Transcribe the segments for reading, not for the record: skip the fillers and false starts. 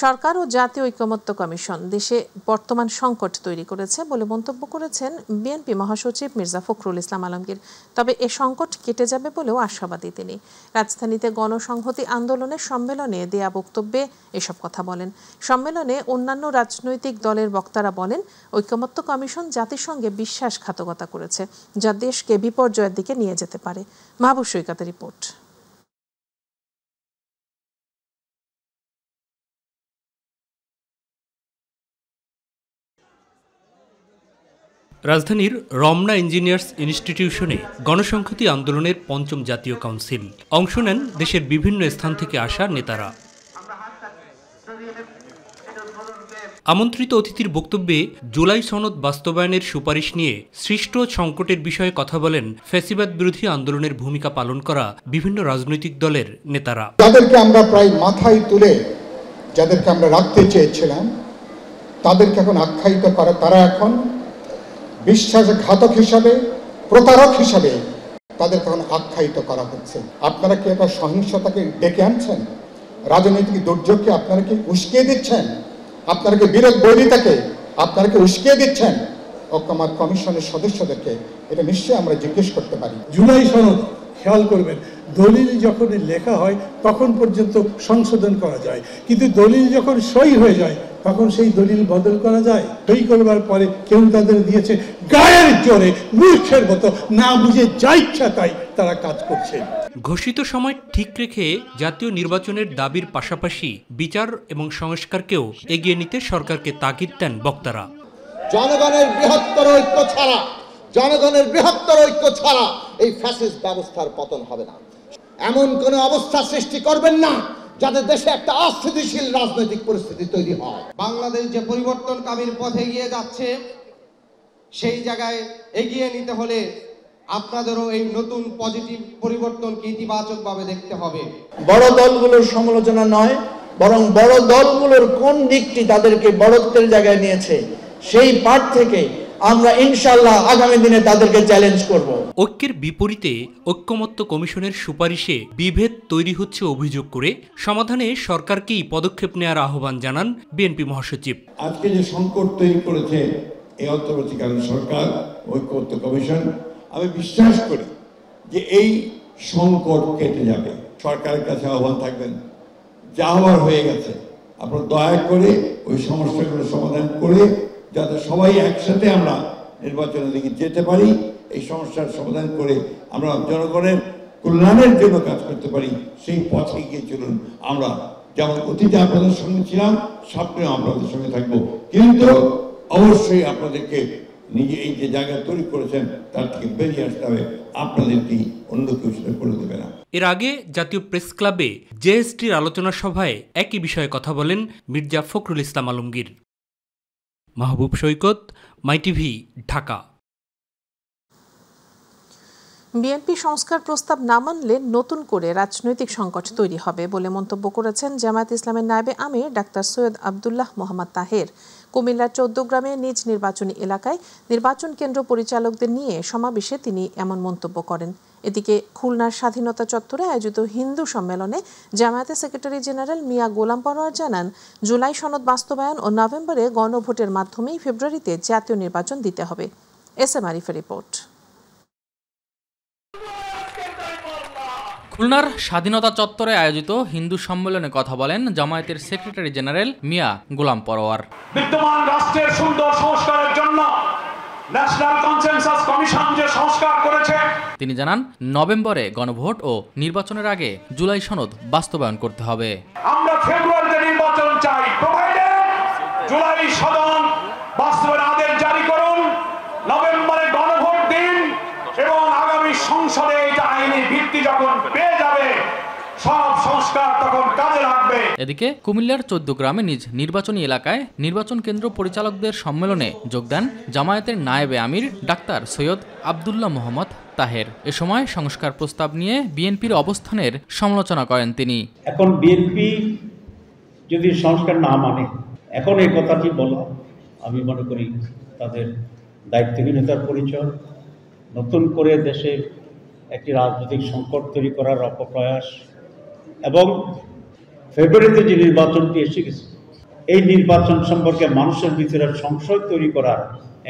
সরকার ও জাতীয় ঐকমত্য কমিশন দেশে বর্তমান সংকট তৈরি করেছে বলে মন্তব্য করেছেন বিএনপি মহাসচিব মির্জা ফখরুল ইসলাম আলমগীর। তবে এ সংকট কেটে যাবে বলেও আশাবাদী তিনি। রাজধানীতে গণসংহতি আন্দোলনের সম্মেলনে দেয়া বক্তব্যে এসব কথা বলেন। সম্মেলনে অন্যান্য রাজনৈতিক দলের বক্তারা বলেন, ঐকমত্য কমিশন জাতিসংঘে বিশ্বাসঘাতকতা করেছে, যা দেশকে বিপর্যয়ের দিকে নিয়ে যেতে পারে। মাহবুব সৈকতের রিপোর্ট। রাজধানীর রমনা ইঞ্জিনিয়ার্স ইনস্টিটিউশনে গণসংহতি আন্দোলনের পঞ্চম জাতীয় কাউন্সিল। অংশ নেন দেশের বিভিন্ন স্থান থেকে আসা নেতারা। আমন্ত্রিত অতিথির বক্তব্যে জুলাই সনদ বাস্তবায়নের সুপারিশ নিয়ে সৃষ্ট সংকটের বিষয়ে কথা বলেন ফ্যাসিবাদ বিরোধী আন্দোলনের ভূমিকা পালন করা বিভিন্ন রাজনৈতিক দলের নেতারা। যাদেরকে আমরা প্রায় মাথায় তুলে যাদেরকে আমরা রাখতে চেয়েছিলাম তাদেরকে এখন আখ্যায়িত করা, তারা এখন বিশ্বাসঘাতক হিসাবে, প্রতারক হিসাবে তাদেরকে এখন আখ্যায়িত করা হচ্ছে। আপনারা কি এটা সহিংসতাকে ডেকে আনছেন? রাজনৈতিক দুর্যোগকে আপনারা কি উস্কিয়ে দিচ্ছেন? আপনারা কি বিরোধ বৈরিতাকে আপনারা কি উস্কিয়ে দিচ্ছেন? ঐকমত্য কমিশনের সদস্যদেরকে এটা নিশ্চয়ই আমরা জিজ্ঞেস করতে পারি। জুলাই সনদ খেয়াল করবেন, দলিল যখন লেখা হয় তখন পর্যন্ত সংশোধন করা যায়, কিন্তু দলিল যখন সই হয়ে যায় তখন সেই দলিল বদল করা যায়? সই করবার পরে কেউ তাদের দিয়েছে গায়ের জোরে, মূর্খের মতো, না বুঝে যা ইচ্ছা তাই তারা কাজ করছে। ঘোষিত সময় ঠিক রেখে জাতীয় নির্বাচনের দাবির পাশাপাশি বিচার এবং সংস্কারকেও এগিয়ে নিতে সরকারকে তাগিদ দেন বক্তারা। জনগণের বৃহত্তর ঐক্য ছাড়া এই ফ্যাসিস্ট ব্যবস্থার পতন হবে না। এমন কোন অবস্থা সৃষ্টি করবেন না যাতে দেশে একটা অস্থিতিশীল রাজনৈতিক পরিস্থিতি তৈরি হয়। বাংলাদেশ যে পরিবর্তনকামীর পথে এগিয়ে যাচ্ছে, সেই জায়গায় এগিয়ে নিতে হলে আপনাদেরও এই নতুন পজিটিভ পরিবর্তনকে ইতিবাচকভাবে দেখতে হবে। বড় দলগুলোর সমালোচনা নয়, বরং বড় দলগুলোর কোন দিকটি তাদেরকে বড়ত্বের জায়গায় নিয়েছে সেই পাঠ থেকে আমরা ইনশাআল্লাহ আগামী দিনে তাদেরকে চ্যালেঞ্জ করব। ঐক্যের বিপরীতে ঐকমত্য কমিশনের সুপারিশে বিভেদ তৈরি হচ্ছে অভিযোগ করে সমাধানে সরকারকেই পদক্ষেপ নেওয়ার আহ্বান জানান বিএনপি মহাসচিব। আজকে যে সংকট তৈরি করেছে এই অন্তর্বর্তীকালীন সরকার, ঐকমত্য কমিশন, আমি বিশ্বাস করি যে এই সংকট কেটে যাবে। সরকারের কাছে আহ্বান থাকবেন, যা হওয়ার হয়ে গেছে আপনারা দয়া করে ওই সমস্যাগুলো সমাধান করে যাতে সবাই একসাথে আমরা নির্বাচনের দিকে যেতে পারি, এই সমস্যার সমাধান করে আমরা জনগণের কল্যাণের জন্য কাজ করতে পারি, সেই পথে গিয়ে চলুন। আমরা যেমন অতীতে আপনাদের সঙ্গে ছিলাম, সামনেও আপনাদের সঙ্গে থাকবো, কিন্তু অবশ্যই আপনাদেরকে নিজে এই যে জায়গা তৈরি করেছেন তার থেকে বেরিয়ে আসতে হবে। আপনাদেরকেই অন্য কেউ সেটা করে দেবে না। এর আগে জাতীয় প্রেস ক্লাবে জেএসটির আলোচনা সভায় একই বিষয়ে কথা বলেন মির্জা ফখরুল ইসলাম আলমগীর। মাহবুব সৈকত, মাই টিভি, ঢাকা। বিএনপি সংস্কার প্রস্তাব না মানলে নতুন করে রাজনৈতিক সংকট তৈরি হবে বলে মন্তব্য করেছেন জামায়াত ইসলামের নায়েবে আমির ডাক্তার সৈয়দ আব্দুল্লাহ মোহাম্মদ তাহের। কুমিল্লার 14 গ্রামে নিজ নির্বাচনী এলাকায় নির্বাচন কেন্দ্র পরিচালকদের নিয়ে সমাবেশে তিনি এমন মন্তব্য করেন। এদিকে খুলনার স্বাধীনতা চত্বরে আয়োজিত হিন্দু সম্মেলনে জামায়াতের সেক্রেটারি জেনারেল মিয়া গোলাম পরোয়ার জানান, জুলাই সনদ বাস্তবায়ন ও নভেম্বরে গণভোটের মাধ্যমেই ফেব্রুয়ারিতে জাতীয় নির্বাচন দিতে হবে। এস এম আরিফের রিপোর্ট। খুলনার স্বাধীনতা চত্বরে আয়োজিত হিন্দু সম্মেলনে কথা বলেন জামায়াতের সেক্রেটারি জেনারেল মিয়া গোলাম পরোয়ার। বিদ্যমান রাষ্ট্রের সুন্দর সংস্কারের জন্য ন্যাশনাল কনসেনসাস কমিশন যে সংস্কার করেছে, তিনি জানান, নভেম্বরে গণভোট ও নির্বাচনের আগে জুলাই সনদ বাস্তবায়ন করতে হবে। আমরা ফেব্রুয়ারিতে নির্বাচন চাই, প্রোভাইডেড জুলাই সনদ বাস্তবায়নের আদেশ জারি করুন, নভেম্বরে গণভোট দিন এবং আগামী সংসদে এটা আইনি ভিত্তি যখন পেয়ে যাবে সব সংস্কার তখন কাজে লাগবে। এদিকে কুমিল্লার 14 গ্রামে নিজ নির্বাচনী এলাকায় নির্বাচন কেন্দ্র পরিচালকদের সম্মেলনে যোগ দেন জামায়াতের নায়েবে আমির ডাক্তার সৈয়দ আব্দুল্লাহ মোহাম্মদ তাহের। এ সময় সংস্কার প্রস্তাব নিয়ে বিএনপির অবস্থানের সমালোচনা করেন তিনি। এখন বিএনপি যদি সংস্কার না মানে, এখন এই কথাটি বলা আমি মনে করি তাদের দায়িত্বহীনতার পরিচয়, নতুন করে দেশে একটি রাজনৈতিক সংকট তৈরি করার অপপ্রয়াস, এবং ফেব্রুয়ারিতে যে নির্বাচনটি এসে গেছে এই নির্বাচন সম্পর্কে মানুষের ভিতরে সংশয় তৈরি করার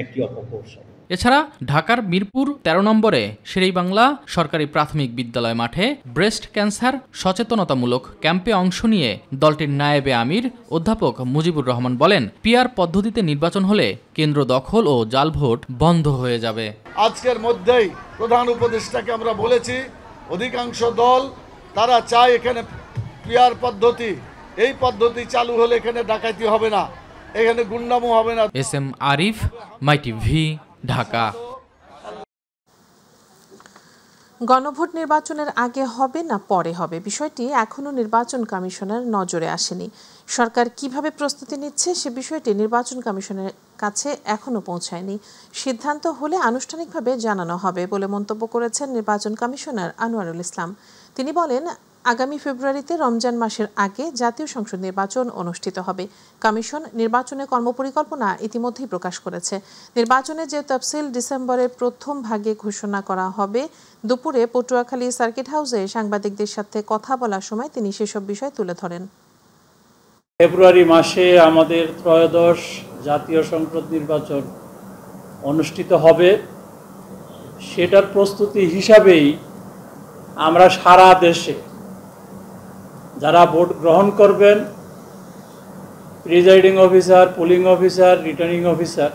একটি অপকৌশল। এছাড়া ঢাকার মিরপুর ১৩ নম্বরে শেরেবাংলা সরকারি প্রাথমিক বিদ্যালয় মাঠে ব্রেস্ট ক্যান্সার সচেতনতামূলক ক্যাম্পে অংশ নিয়ে দলটির নায়েবে আমির অধ্যাপক মুজিবুর রহমান বলেন, পিআর পদ্ধতিতে নির্বাচন হলে কেন্দ্র দখল ও জাল ভোট বন্ধ হয়ে যাবে। আজকের মধ্যেই প্রধান উপদেষ্টাকে আমরা বলেছি, অধিকাংশ দল তারা চায় এখানে পিআর পদ্ধতি, এই পদ্ধতি চালু হলে এখানে ডাকাতি হবে না, এখানে গুন্ডামো হবে না। এস.এম. আরিফ, মাই টিভি, ঢাকা। গণভোট নির্বাচনের আগে হবে না পরে হবে, বিষয়টি এখনও নির্বাচন কমিশনের নজরে আসেনি। সরকার কিভাবে প্রস্তুতি নিচ্ছে সে বিষয়টি নির্বাচন কমিশনের কাছে এখনও পৌঁছায়নি। সিদ্ধান্ত হলে আনুষ্ঠানিকভাবে জানানো হবে বলে মন্তব্য করেছেন নির্বাচন কমিশনার আনোয়ারুল ইসলাম। তিনি বলেন, আগামী ফেব্রুয়ারিতে রমজান মাসের আগে জাতীয় সংসদ নির্বাচন অনুষ্ঠিত হবে। কমিশন নির্বাচনের কর্মপরিকল্পনা ইতিমধ্যেই প্রকাশ করেছে। নির্বাচনের যে তফসিল ডিসেম্বরের প্রথম ভাগে ঘোষণা করা হবে। দুপুরে পটুয়াখালী সার্কিট হাউসে সাংবাদিকদের সাথে কথা বলার সময় তিনি সেসব বিষয় তুলে ধরেন। ফেব্রুয়ারি মাসে আমাদের ত্রয়োদশ জাতীয় সংসদ নির্বাচন অনুষ্ঠিত হবে। সেটার প্রস্তুতি হিসাবেই আমরা সারা দেশে যারা ভোট গ্রহণ করবেন, presiding officer, polling officer, returning officer,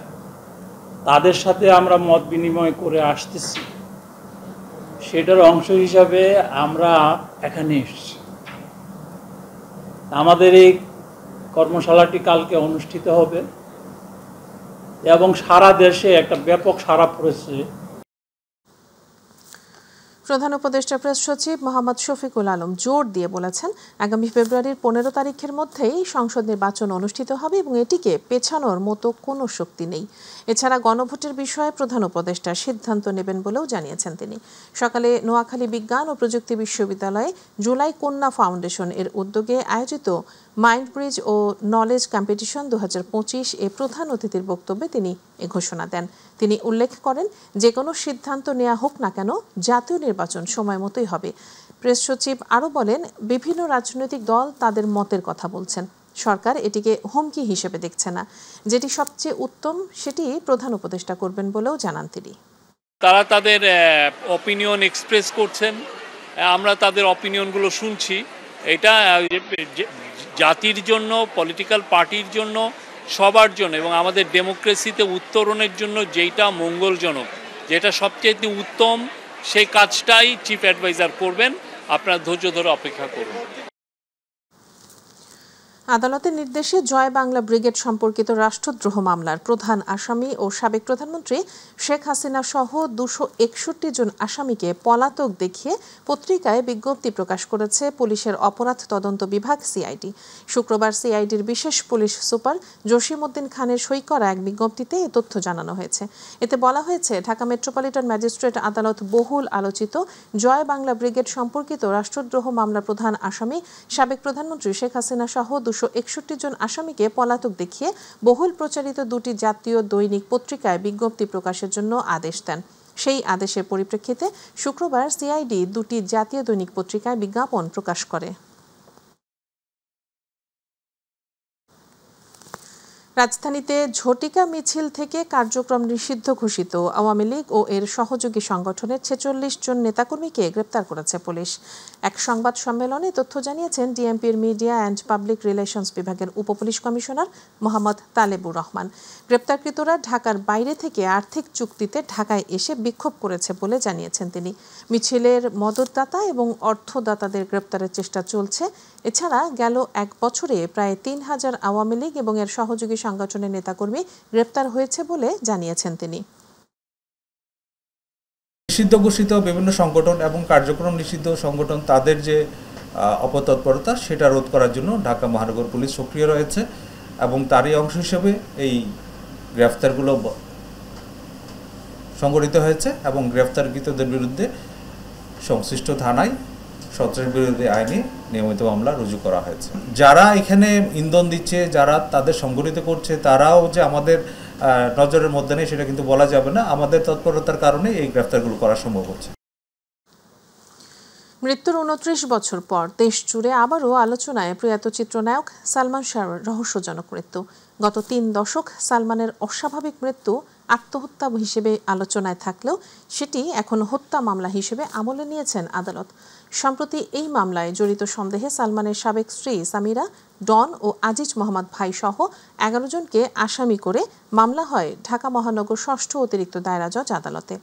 তাদের সাথে আমরা মত বিনিময় করে আসতেছি। সেটার অংশ হিসাবে আমরা এখানে এসেছি। আমাদের এই কর্মশালাটি কালকে অনুষ্ঠিত হবে এবং সারা দেশে একটা ব্যাপক সাড়া পড়েছে। প্রধান উপদেষ্টা প্রেস সচিব মোহাম্মদ শফিকুল আলম জোর দিয়ে বলেছেন, আগামী ফেব্রুয়ারির 15 তারিখের মধ্যেই সংসদ নির্বাচন অনুষ্ঠিত হবে এবং এটিকে পেছানোর মতো কোনো শক্তি নেই। এছাড়া গণভোটের বিষয়ে প্রধান উপদেষ্টা সিদ্ধান্ত নেবেন বলেও জানিয়েছেন তিনি। সকালে নোয়াখালী বিজ্ঞান ও প্রযুক্তি বিশ্ববিদ্যালয়ে জুলাই কন্যা ফাউন্ডেশন এর উদ্যোগে আয়োজিত মাইন্ড ব্রিজ ও নলেজ কম্পিটিশন 2025 এ প্রধান অতিথির বক্তব্যে তিনি এ ঘোষণা দেন। তিনি উল্লেখ করেন, যে কোনো সিদ্ধান্ত নেওয়া হোক না কেন জাতীয় নির্বাচন সময় মতোই হবে। প্রেস সচিব আরও বলেন, বিভিন্ন রাজনৈতিক দল তাদের মতের কথা বলছেন, সরকার এটিকে হুমকি হিসেবে দেখছে না। যেটি সবচেয়ে উত্তম সেটি প্রধান উপদেষ্টা করবেন বলেও জানান তিনি। তারা তাদের অপিনিয়ন এক্সপ্রেস করছেন, আমরা তাদের অপিনিয়নগুলো শুনছি। এটা জাতির জন্য, পলিটিক্যাল পার্টির জন্য, সবার জন্য এবং আমাদের ডেমোক্রেসিতে উত্তরণের জন্য যেটা মঙ্গলজনক, যেটা সবচেয়ে উত্তম, সেই কাজটাই চিফ অ্যাডভাইজার করবেন। আপনারা ধৈর্য ধরে অপেক্ষা করুন। আদালতের নির্দেশে জয় বাংলা ব্রিগেড সম্পর্কিত রাষ্ট্রদ্রোহ মামলার প্রধান আসামি ও সাবেক প্রধানমন্ত্রী শেখ হাসিনা সহ 261 জন আসামিকে পলাতক দেখিয়ে পত্রিকায় বিজ্ঞপ্তি প্রকাশ করেছে পুলিশের অপরাধ তদন্ত বিভাগ সিআইডি। শুক্রবার সিআইডির বিশেষ পুলিশ সুপার জসিমউদ্দিন খানের সই করা এক বিজ্ঞপ্তিতে এ তথ্য জানানো হয়েছে। এতে বলা হয়েছে, ঢাকা মেট্রোপলিটন ম্যাজিস্ট্রেট আদালত বহুল আলোচিত জয় বাংলা ব্রিগেড সম্পর্কিত রাষ্ট্রদ্রোহ মামলার প্রধান আসামি সাবেক প্রধানমন্ত্রী শেখ হাসিনা সহ 261 জন আসামিকে পলাতক দেখিয়ে বহুল প্রচারিত দুটি জাতীয় দৈনিক পত্রিকায় বিজ্ঞপ্তি প্রকাশের জন্য আদেশ দেন। সেই আদেশের পরিপ্রেক্ষিতে শুক্রবার সিআইডি দুটি জাতীয় দৈনিক পত্রিকায় বিজ্ঞাপন প্রকাশ করে। রাজধানীতে ঝটিকা মিছিল থেকে কার্যক্রম নিষিদ্ধ ঘোষিত আওয়ামী লীগ ও এর সহযোগী সংগঠনের 46 জন নেতাকর্মীকে গ্রেপ্তার করেছে পুলিশ। এক সংবাদ সম্মেলনে তথ্য জানিয়েছেন ডিএমপির মিডিয়া অ্যান্ড পাবলিক রিলেশনস বিভাগের উপপুলিশ কমিশনার মোহাম্মদ তালেবুর রহমান। গ্রেপ্তারকৃতরা ঢাকার বাইরে থেকে আর্থিক চুক্তিতে ঢাকায় এসে বিক্ষোভ করেছে বলে জানিয়েছেন তিনি। মিছিলের মদতদাতা এবং অর্থদাতাদের গ্রেপ্তারের চেষ্টা চলছে। এছাড়া গেল এক বছরে প্রায় 3000 আওয়ামী লীগ এবং এর সহযোগী সংগঠনের নেতাকর্মী গ্রেপ্তার হয়েছে বলে জানিয়েছেন তিনি। নিষিদ্ধ ঘোষিত বিভিন্ন সংগঠন এবং কার্যক্রম নিষিদ্ধ সংগঠন তাদের যে অপতৎপরতা সেটা রোধ করার জন্য ঢাকা মহানগর পুলিশ সক্রিয় রয়েছে এবং তারই অংশ হিসেবে এই গ্রেফতারগুলো সংগঠিত হয়েছে এবং গ্রেফতারকৃতদের বিরুদ্ধে সংশ্লিষ্ট থানায় সন্ত্রাস বিরোধী আইনে নিয়মিত মামলা রুজু করা হয়েছে। যারা এখানে ইন্ধন দিচ্ছে, যারা তাদের সংগঠিত করছে, তারাও যে আমাদের নজরের মধ্যে নেই সেটা কিন্তু বলা যাবে না। আমাদের তৎপরতার কারণে এই গ্রেফতারগুলো করা সম্ভব হচ্ছে। মৃত্যুর ২৯ বছর পর দেশ জুড়ে আবারও আলোচনায় প্রয়াত চিত্রনায়ক সালমান শাহর রহস্যজনক মৃত্যু। গত ৩ দশক সালমানের অস্বাভাবিক মৃত্যু আত্মহত্যা হিসেবে আলোচনায় থাকলেও সেটি এখন হত্যা মামলা হিসেবে আমলে নিয়েছেন আদালত। সম্প্রতি এই মামলায় জড়িত সন্দেহে সালমানের সাবেক স্ত্রী সামিরা, ডন ও আজিজ মোহাম্মদ ভাই সহ ১১ জনকে আসামি করে মামলা হয় ঢাকা মহানগর ৬ষ্ঠ অতিরিক্ত দায়রা জজ আদালতে।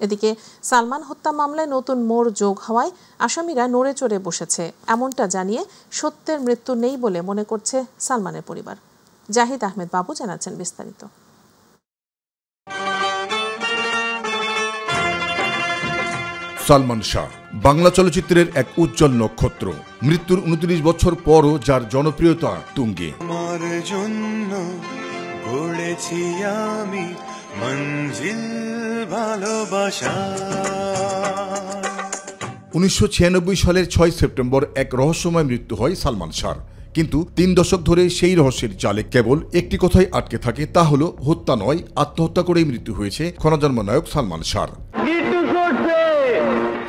এদিকে সালমান হত্যা মামলায় নতুন মোড় যোগ হওয়ায় আসামিরা নড়ে চড়ে বসেছে এমনটা জানিয়ে সত্যের মৃত্যু নেই বলে মনে করছে সালমানের পরিবার। জাহিদ আহমেদ বাবু জানাচ্ছেন বিস্তারিত। সালমান শাহ বাংলা চলচ্চিত্রের এক উজ্জ্বল নক্ষত্র। মৃত্যুর ২৯ বছর পরও যার জনপ্রিয়তা তুঙ্গে। আমার জন্য গড়েছি আমি মঞ্জিল ভালোবাসা। ১৯৯৬ সালের ৬ সেপ্টেম্বর এক রহস্যময় মৃত্যু হয় সালমান শাহর। কিন্তু ৩ দশক ধরে সেই রহস্যের জালে কেবল একটি কথাই আটকে থাকে, তা হলো হত্যা নয়, আত্মহত্যা করেই মৃত্যু হয়েছে ক্ষণজন্ম নায়ক সালমান শাহর,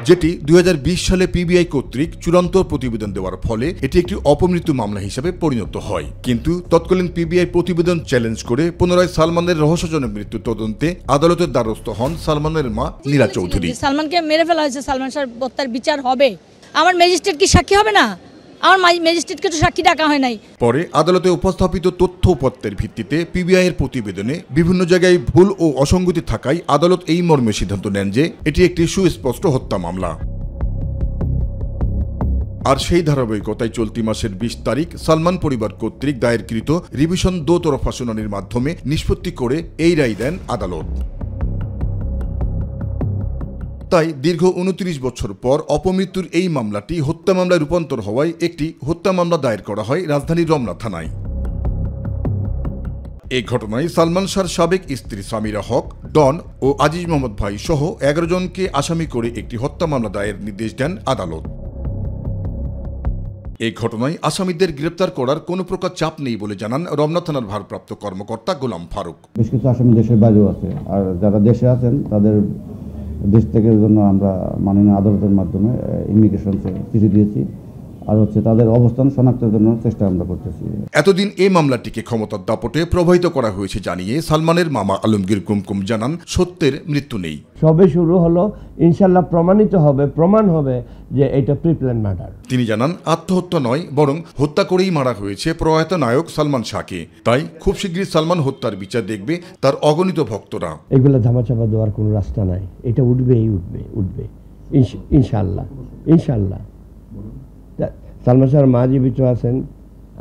যেটি ২০২০ সালে পিবিআই কর্তৃক চূড়ান্ত প্রতিবেদন দেওয়ার ফলে এটি একটি অপমৃত্যু মামলা হিসেবে পরিণত হয়। কিন্তু তৎকালীন পিবিআই প্রতিবেদন চ্যালেঞ্জ করে পুনরায় সালমানের রহস্যজনক মৃত্যু তদন্তে আদালতের দ্বারস্থ হন সালমানের মা নীলা চৌধুরী। সালমানকে মেরে ফেলা হয়েছে, সালমান শাহর হত্যার বিচার হবে। আমার ম্যাজিস্ট্রেট কি সাক্ষী হবে না? আমার ম্যাজিস্ট্রেটকে তো সাক্ষী ডাকা হয় নাই। পরে আদালতে উপস্থাপিত তথ্যপত্রের ভিত্তিতে পিবিআই এর প্রতিবেদনে বিভিন্ন জায়গায় ভুল ও অসঙ্গতি থাকায় আদালত এই মর্মে সিদ্ধান্ত নেন যে এটি একটি সুস্পষ্ট হত্যা মামলা। আর সেই ধারাবাহিকতায় চলতি মাসের ২০ তারিখ সালমান পরিবার কর্তৃক দায়েরকৃত রিভিশন দোতরফা শুনানির মাধ্যমে নিষ্পত্তি করে এই রায় দেন আদালত। তাই দীর্ঘ ২৯ বছর পর অপমৃত্যুর এই মামলাটি হত্যা মামলায় রূপান্তর হওয়ায় একটি হত্যা মামলা দায়ের করা হয় রাজধানীর রমনা থানায়। এই ঘটনায় সালমান শাহর সাবেক স্ত্রী সামিরা হক, ডন ও আজিজ মোহাম্মদ ভাই সহ ১১ জনকে আসামি করে একটি হত্যা মামলা দায়ের নির্দেশ দেন আদালত। এই ঘটনায় আসামিদের গ্রেপ্তার করার কোনো প্রকার চাপ নেই বলে জানান রমনা থানার ভারপ্রাপ্ত কর্মকর্তা গোলাম ফারুক। বেশ কিছু আসামি দেশের বাইরেও আছে, আর যারা দেশে আছেন তাদের দেশ থেকে জন্য আমরা মাননীয় আদালতের মাধ্যমে ইমিগ্রেশনকে চিঠি দিয়েছি, আর তাদের অবস্থান শনাক্তের জন্য চেষ্টা আমরা করতেছি। এতদিন এই মামলাটিকে ক্ষমতার দাপটে প্রবাহিত করা হয়েছে জানিয়ে সালমানের মামা আলমগীর কুমকুম জানান সত্যের মৃত্যু নেই। সবে শুরু হলো, ইনশাল্লাহ প্রমাণিত হবে, প্রমাণ হবে যে এটা প্রিপ্ল্যান মার্ডার। তিনি জানান আত্মহত্যা নয়, বরং হত্যা করেই মারা হয়েছে প্রয়াত নায়ক সালমান শাহকে। তাই খুব শীঘ্রই সালমান হত্যার বিচার দেখবে তার অগণিত ভক্তরা। এগুলো ধামাচাপা দেওয়ার কোনো রাস্তা নাই, এটা উঠবেই উঠবে ইনশাল্লাহ ইনশাল্লাহ। সালমান শাহর মা জীবিত আছেন,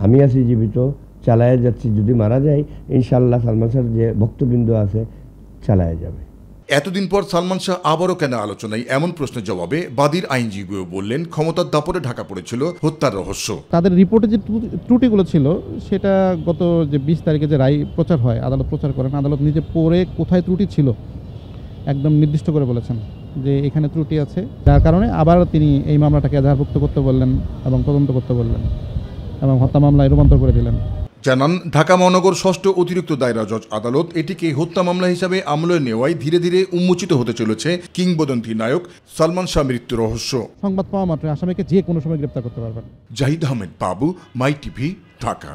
আমি আছি জীবিত, চালায়া যাচ্ছি। যদি মারা যায় ইনশাল্লাহ সালমান শাহর যে ভক্তবৃন্দ আছে চালায়া যাবে। এতদিন পর সালমান শাহ আবারও কেন আলোচনায়, এমন প্রশ্নের জবাবে বাদীর আইনজীবীও বললেন ক্ষমতার দাপটে ঢাকা পড়েছিল হত্যার রহস্য। তাদের রিপোর্টে যে ত্রুটিগুলো ছিল সেটা গত যে ২০ তারিখে যে রায় প্রচার হয়, আদালত প্রচার করেন, আদালত নিজে পড়ে কোথায় ত্রুটি ছিল একদম নির্দিষ্ট করে বলেছেন যে এখানে ত্রুটি আছে, যার কারণে আবার তিনি এই মামলাটাকে এজাহারভুক্ত করতে বললেন এবং তদন্ত করতে বললেন এবং হত্যা মামলায় রূপান্তর করে দিলেন। জানান ঢাকা মহানগর ৬ষ্ঠ অতিরিক্ত দায়রা জজ আদালত এটিকে হত্যা মামলা হিসাবে আমলে নেওয়ায় ধীরে ধীরে উন্মোচিত হতে চলেছে কিংবদন্তি নায়ক সালমান শাহ মৃত্যু রহস্য। সংবাদ পাওয়া মাত্র আসামিকে যে কোনো সময় গ্রেপ্তার করতে পারবেন। জাহিদ আহমেদ বাবু, মাই টিভি, ঢাকা।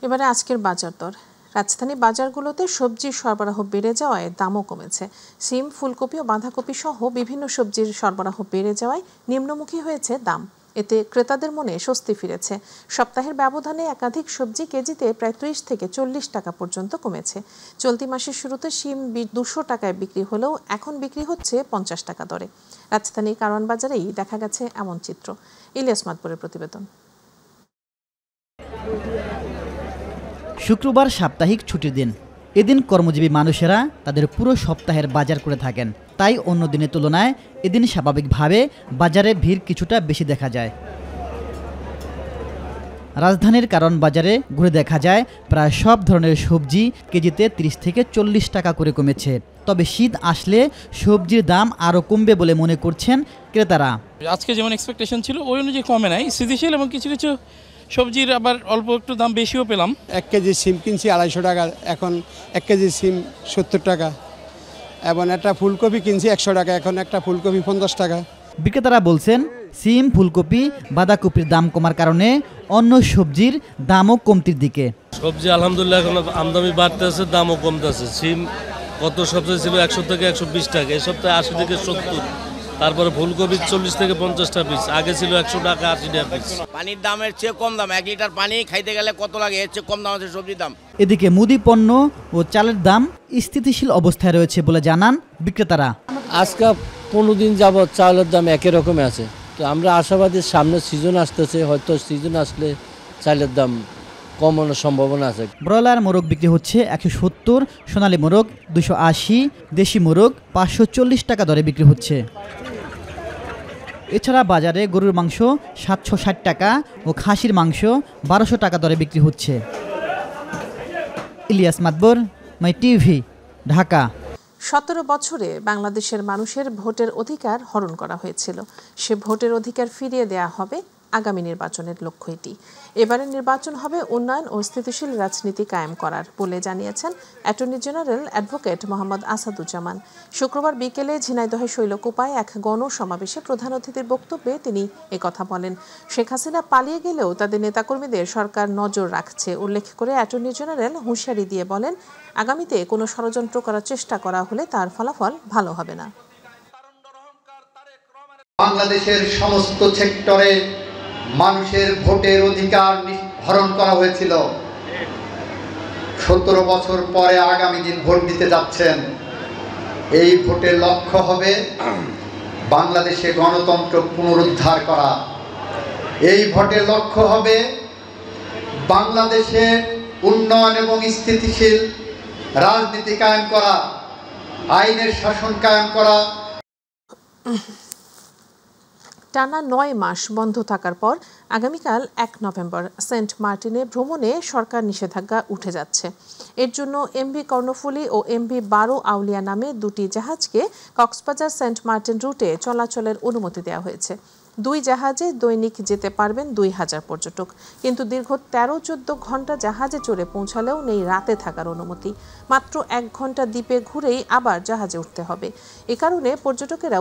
এবারে আজকের বাজার দর। রাজধানী বাজারগুলোতে সবজির সরবরাহ বেড়ে যাওয়ায় দামও কমেছে। সিম, ফুলকপি ও বাঁধাকপি সহ বিভিন্ন সবজির সরবরাহ বেড়ে যাওয়ায় নিম্নমুখী হয়েছে দাম। এতে ক্রেতাদের মনে স্বস্তি ফিরেছে। সপ্তাহের ব্যবধানে একাধিক সবজি কেজিতে প্রায় ৩০ থেকে ৪০ টাকা পর্যন্ত কমেছে। চলতি মাসের শুরুতে শিম ২০০ টাকায় বিক্রি হলেও এখন বিক্রি হচ্ছে ৫০ টাকা দরে। রাজধানীর কারওয়ান বাজারেই দেখা গেছে এমন চিত্র। ইলিয়াস মাতবরের প্রতিবেদন। শুক্রবার সাপ্তাহিক ছুটির দিন। এদিন কর্মজীবী মানুষেরা তাদের পুরো সপ্তাহের বাজার করে থাকেন, তাই অন্য দিনের তুলনায় এদিন স্বাভাবিকভাবে বাজারে ভিড় কিছুটা বেশি দেখা যায়। রাজধানীর কারওয়ান বাজারে ঘুরে দেখা যায় প্রায় সব ধরনের সবজি কেজিতে ৩০ থেকে ৪০ টাকা করে কমেছে। তবে শীত আসলে সবজির দাম আরও কমবে বলে মনে করছেন ক্রেতারা। আজকে যেমন এক্সপেকটেশন ছিল ওই অনুযায়ী কমে নাই, স্থিতিশীল এবং কিছু কিছু সবজির আবার অল্প একটু দাম বেশিও পেলাম। 1 কেজি সিম কিনছি 250 টাকা, এখন 1 কেজি সিম 70 টাকা। এবং একটা ফুলকপি কিনছি 100 টাকা, এখন একটা ফুলকপি 50 টাকা। বিক্রেতারা বলছেন সিম, ফুলকপি, বাঁধাকপির দাম কমার কারণে অন্য সবজির দামও কমতির দিকে। সবজি আলহামদুলিল্লাহ এখন আমদানি বাড়তেছে, দামও কমতেছে। সিম গত সপ্তাহে ছিল 100 থেকে 120 টাকা, এই সপ্তাহে 80 থেকে 70। তারপরে ফুলকপি 40 থেকে 50টা পিস, আগে ছিল 100 টাকা 80 টাকা পিস। পানির দামের চেয়ে কম দাম, 1 লিটার পানি খাইতে গেলে কত লাগে, এর চেয়ে কম দাম আছে সবজির দাম। এদিকে মুদি পণ্য ও চালের দাম স্থিতিশীল অবস্থায় রয়েছে বলে জানান বিক্রেতারা। আজকে 15 দিন যাবৎ চালের দাম একই রকমই আছে। তো আমরা আশাবাদী সামনে সিজন আসতেছে, হয়তো সিজন আসলে চালের দাম কমানোর সম্ভাবনা আছে। ব্রয়লার মোরগ বিক্রি হচ্ছে 170, সোনালী মোরগ 280, দেশি মোরগ 540 টাকা দরে বিক্রি হচ্ছে। এছাড়া বাজারে গরুর মাংস 760 টাকা ও খাসির মাংস 1200 টাকা দরে বিক্রি হচ্ছে। ইলিয়াস মাতবর, মাই টিভি, ঢাকা। 17 বছরে বাংলাদেশের মানুষের ভোটের অধিকার হরণ করা হয়েছিল। সে ভোটের অধিকার ফিরিয়ে দেয়া হবে আগামী নির্বাচনের লক্ষ্য এটি। এবারের নির্বাচন হবে উন্নয়ন ও স্থিতিশীল রাজনীতি কায়েম করার বলে জানিয়েছেন attorney general advocate Mohammad Asaduzzaman. শুক্রবার বিকেলে ঝিনাইদহের শৈলকুপায় এক গণসমাবেশে প্রধান অতিথির বক্তব্যে তিনি একথা বলেন। শেখ হাসিনা পালিয়ে গেলেও তাদের নেতাকর্মীদের সরকার নজর রাখছে উল্লেখ করে অ্যাটর্নি জেনারেল হুঁশিয়ারি দিয়ে বলেন, আগামীতে কোনো ষড়যন্ত্র করার চেষ্টা করা হলে তার ফলাফল ভালো হবে না। বাংলাদেশের সমস্ত সেক্টরে মানুষের ভোটের অধিকার হরণ করা হয়েছিল। 17 বছর পরে আগামী দিন ভোট দিতে যাচ্ছেন। এই ভোটের লক্ষ্য হবে বাংলাদেশে গণতন্ত্র পুনরুদ্ধার করা। এই ভোটের লক্ষ্য হবে বাংলাদেশে উন্নয়ন এবং স্থিতিশীল রাজনীতি কায়েম করা, আইনের শাসন কায়েম করা। টানা 9 মাস বন্ধ থাকার পর আগামীকাল 1 নভেম্বর সেন্ট মার্টিনে ভ্রমণে সরকার নিষেধাজ্ঞা উঠে যাচ্ছে। এর জন্য এমভি কর্ণফুলী ও এমভি 12 আউলিয়া নামে 2টি জাহাজকে কক্সবাজার সেন্ট মার্টিন রুটে চলাচলের অনুমতি দেওয়া হয়েছে। 2 জাহাজে দৈনিক যেতে পারবেন 2000 পর্যটক, কিন্তু দীর্ঘ 13-14 ঘন্টা জাহাজে চড়ে পৌঁছালেও নেই রাতে থাকার অনুমতি। মাত্র 1 ঘন্টা দ্বীপে ঘুরেই আবার জাহাজে উঠতে হবে। এ কারণে পর্যটকেরা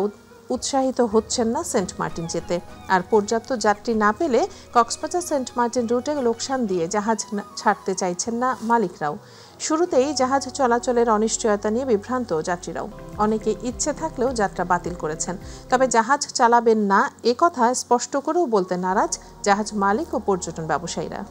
উৎসাহিত হচ্ছেন না সেন্ট মার্টিন যেতে। আর পর্যাপ্ত যাত্রী না পেলে কক্সবাজার সেন্ট মার্টিন রুটে লোকসান দিয়ে জাহাজ ছাড়তে চাইছেন না মালিকরাও। শুরুতেই জাহাজ চলাচলের অনিশ্চয়তা নিয়ে বিভ্রান্ত যাত্রীরাও। অনেকে ইচ্ছে থাকলেও যাত্রা বাতিল করেছেন। তবে জাহাজ চালাবেন না এ কথা স্পষ্ট করেও বলতে নারাজ জাহাজ মালিক ও পর্যটন ব্যবসায়ীরা।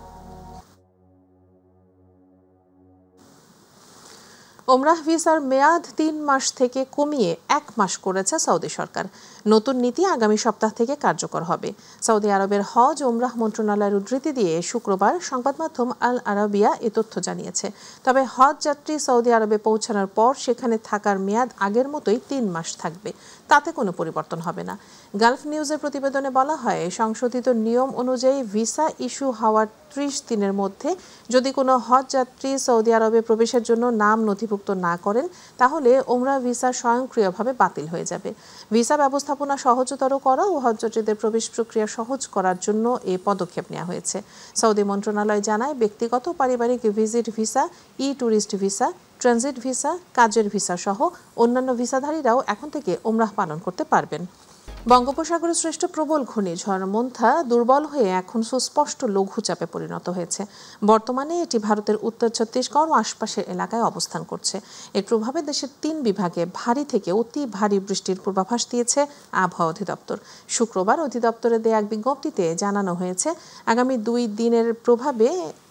ওমরাহ ভিসার মেয়াদ 3 মাস থেকে কমিয়ে 1 মাস করেছে সৌদি সরকার। নতুন নীতি আগামী সপ্তাহ থেকে কার্যকর হবে। সৌদি আরবের হজ ওমরাহ মন্ত্রণালয়ের উদ্ধৃতি দিয়ে শুক্রবার সংবাদ মাধ্যম আল আরাবিয়া এ তথ্য জানিয়েছে। তবে হজ যাত্রী সৌদি আরবে পৌঁছানোর পর সেখানে থাকার মেয়াদ আগের মতোই 3 মাস থাকবে, তাতে কোনো পরিবর্তন হবে না। গালফ নিউজের প্রতিবেদনে বলা হয়, সংশোধিত নিয়ম অনুযায়ী ভিসা ইস্যু হওয়ার 30 দিনের মধ্যে যদি কোনো হজ যাত্রী সৌদি আরবে প্রবেশের জন্য নাম নথিভুক্ত না করেন, তাহলে ওমরাহ ভিসা স্বয়ংক্রিয়ভাবে বাতিল হয়ে যাবে। ভিসা ব্যবস্থাপনা সহজতর করা ও হজযাত্রীদের প্রবেশ প্রক্রিয়া সহজ করার জন্য এই পদক্ষেপ নেওয়া হয়েছে। সৌদি মন্ত্রণালয় জানায়, ব্যক্তিগত পারিবারিক ভিজিট ভিসা, ই ট্যুরিস্ট ভিসা, ট্রানজিট ভিসা, কাজের ভিসা সহ অন্যান্য ভিসাধারীরাও এখন থেকে ওমরাহ পালন করতে পারবেন। বঙ্গোপসাগরের শ্রেষ্ঠ প্রবল ঘূর্ণিঝড় মোন্থা দুর্বল হয়ে এখন সুস্পষ্ট লঘুচাপে পরিণত হয়েছে। বর্তমানে এটি ভারতের উত্তর ছত্তিশগড় ও আশপাশের এলাকায় অবস্থান করছে। এর প্রভাবে দেশের 3 বিভাগে ভারী থেকে অতি ভারী বৃষ্টির পূর্বাভাস দিয়েছে আবহাওয়া অধিদপ্তর। শুক্রবার অধিদপ্তরে দেয়া এক বিজ্ঞপ্তিতে জানানো হয়েছে, আগামী 2 দিনের প্রভাবে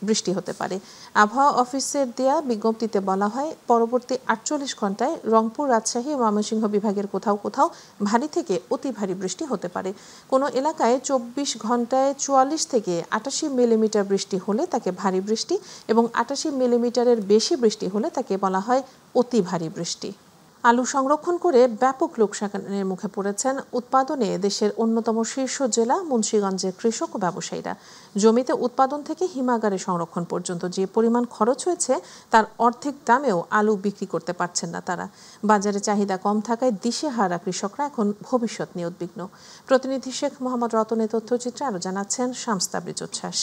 বৃষ্টি হতে পারে। আবহাওয়া অফিসের দেয়া বিজ্ঞপ্তিতে বলা হয়, পরবর্তী 48 ঘন্টায় রংপুর, রাজশাহী ও ময়মনসিংহ বিভাগের কোথাও কোথাও ভারী থেকে অতি ভারী বৃষ্টি হতে পারে। কোনো এলাকায় 24 ঘন্টায় 44 থেকে 88 মিলিমিটার বৃষ্টি হলে তাকে ভারী বৃষ্টি এবং 88 মিলিমিটারের বেশি বৃষ্টি হলে তাকে বলা হয় অতি ভারী বৃষ্টি। আলু সংরক্ষণ করে ব্যাপক লোকসানের মুখে পড়েছেন উৎপাদনে দেশের অন্যতম শীর্ষ জেলা মুন্সিগঞ্জের কৃষক ও ব্যবসায়ীরা। জমিতে উৎপাদন থেকে হিমাগারে সংরক্ষণ পর্যন্ত যে পরিমাণ খরচ হয়েছে তার অর্ধেক দামেও আলু বিক্রি করতে পারছেন না তারা। বাজারে চাহিদা কম থাকায় দিশেহারা কৃষকরা এখন ভবিষ্যৎ নিয়ে উদ্বিগ্ন। প্রতিনিধি শেখ মোহাম্মদ রতনের তথ্যচিত্রে আরও জানাচ্ছেন শামস তাবরিজ উচ্ছ্বাস।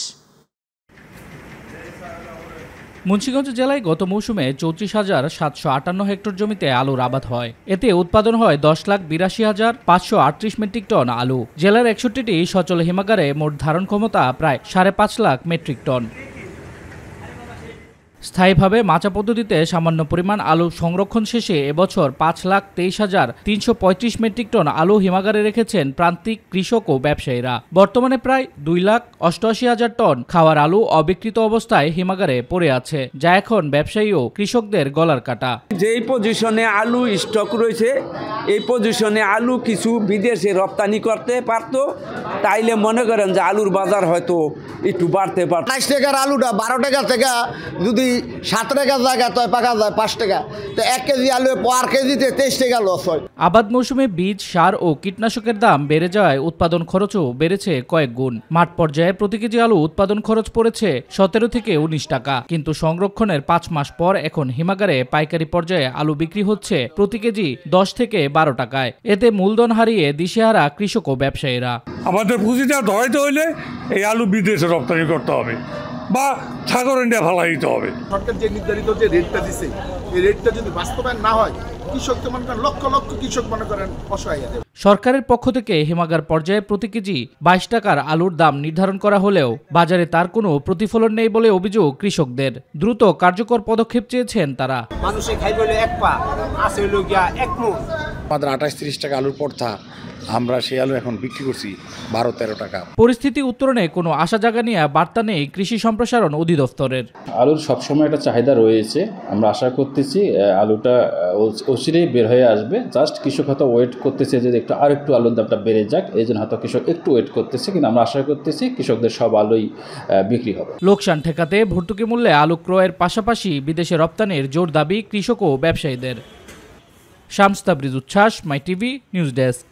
মুন্সিগঞ্জ জেলায় গত মৌসুমে ৩৪,৭৫৮ হেক্টর জমিতে আলুর আবাদ হয়। এতে উৎপাদন হয় ১০,৮২,৫৩৮ মেট্রিক টন আলু। জেলার ৬১টি সচল হিমাগারে মোট ধারণ ক্ষমতা প্রায় ৫.৫ লাখ মেট্রিক টন। স্থায়ীভাবে মাচা পদ্ধতিতে সামান্য পরিমাণ আলু সংরক্ষণ শেষে এবছর 5,23,335 মেট্রিক টন আলু হিমাগারে রেখেছেন প্রান্তিক কৃষক ও ব্যবসায়ীরা। বর্তমানে প্রায় 2,88,000 টন খাওয়ার আলু অবিকৃত অবস্থায় হিমাগারে পড়ে আছে, যা এখন ব্যবসায়ী ও কৃষকদের গলার কাটা। যেই পজিশনে আলু স্টক রয়েছে, এই পজিশনে আলু কিছু বিদেশে রপ্তানি করতে পারত, তাইলে মনে করেন যে আলুর বাজার হয়তো একটু বাড়তে পারত। 28 টাকার আলুটা 12 টাকা থেকে যদি 7 টাকার জায়গা তো পাকা যায় 5 টাকা, তো 1 কেজি আলু পার কেজিতে 23 টাকা লস হয়। আবাদ মৌসুমে বীজ, সার ও কীটনাশকের দাম বেড়ে যাওয়ায় উৎপাদন খরচও বেড়েছে কয়েক গুণ। মাঠ পর্যায়ে প্রতি কেজি আলু উৎপাদন খরচ পড়েছে 17 থেকে 19 টাকা, কিন্তু সংরক্ষণের 5 মাস পর এখন হিমাগারে পাইকারি পর্যায়ে আলু বিক্রি হচ্ছে প্রতি কেজি 10 থেকে 12 টাকায়। এতে মূলধন হারিয়ে দিশেহারা কৃষক ও ব্যবসায়ীরা। আমাদের পুঁজিটা ধরাইতে হইলে এই আলু বিদেশে রপ্তানি করতে হবে বা সাগর ইন্ডিয়া ফালাই দিতে হবে। সরকার যে নির্ধারিত যে রেটটা দিচ্ছে, এই রেটটা যদি বাস্তবায়ন না হয়, কৃষক তো মনে করেন লক্ষ লক্ষ কৃষক মনে করেন অসহায় হয়ে যাবে। সরকারের পক্ষ থেকে হিমাগার পর্যায়ে প্রতি কেজি 22 টাকার আলুর দাম নির্ধারণ করা হলেও বাজারে তার কোনো প্রতিফলন নেই বলে অভিযোগ কৃষকদের। দ্রুত কার্যকর পদক্ষেপ চেয়েছেন তারা। মানুষে খাইবে হলো 1 পা, আছে হলো গিয়া 1 মণ। আমাদের 28-30 টাকা আলুর পড়তা, আমরা সেই আলু এখন বিক্রি করছি 12-13 টাকা। পরিস্থিতি উত্তরণে কোনো আশা জাগানিয়া বার্তা নেই কৃষি সম্প্রসারণ অধিদপ্তরের। আলুর সবসময় একটা চাহিদা রয়েছে, আমরা আশা করতেছি আলুটা অচিরেই বের হয়ে আসবে। জাস্ট কৃষক হয়তো ওয়েট করতেছে যে আরেকটু আলুর দামটা বেড়ে যাক, এই জন্য হয়তো কৃষক একটু ওয়েট করতেছে, কিন্তু আমরা আশা করতেছি কৃষকদের সব আলুই বিক্রি হবে। লোকসান ঠেকাতে ভর্তুকি মূল্যে আলু ক্রয়ের পাশাপাশি বিদেশে রপ্তানির জোর দাবি কৃষক ও ব্যবসায়ীদের। শামস তাবরিজ উচ্ছ্বাস, মাই টিভি নিউজ ডেস্ক।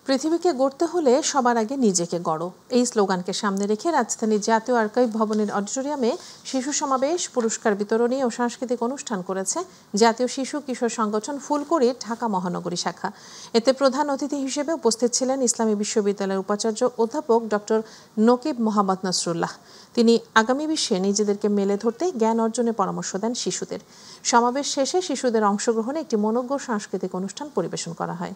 পৃথিবীকে গড়তে হলে সবার আগে নিজেকে গড়ো, এই স্লোগানকে সামনে রেখে রাজধানীর জাতীয় আর্কাইভ ভবনের অডিটোরিয়ামে শিশু সমাবেশ, পুরস্কার বিতরণী ও সাংস্কৃতিক অনুষ্ঠান করেছে জাতীয় শিশু কিশোর সংগঠন ফুলকুড়ির ঢাকা মহানগরী শাখা। এতে প্রধান অতিথি হিসেবে উপস্থিত ছিলেন ইসলামী বিশ্ববিদ্যালয়ের উপাচার্য অধ্যাপক ডক্টর নকিব মোহাম্মদ নসরুল্লাহ। তিনি আগামী বিশ্বে নিজেদেরকে মেলে ধরতে জ্ঞান অর্জনের পরামর্শ দেন শিশুদের। সমাবেশ শেষে শিশুদের অংশগ্রহণে একটি মনোজ্ঞ সাংস্কৃতিক অনুষ্ঠান পরিবেশন করা হয়।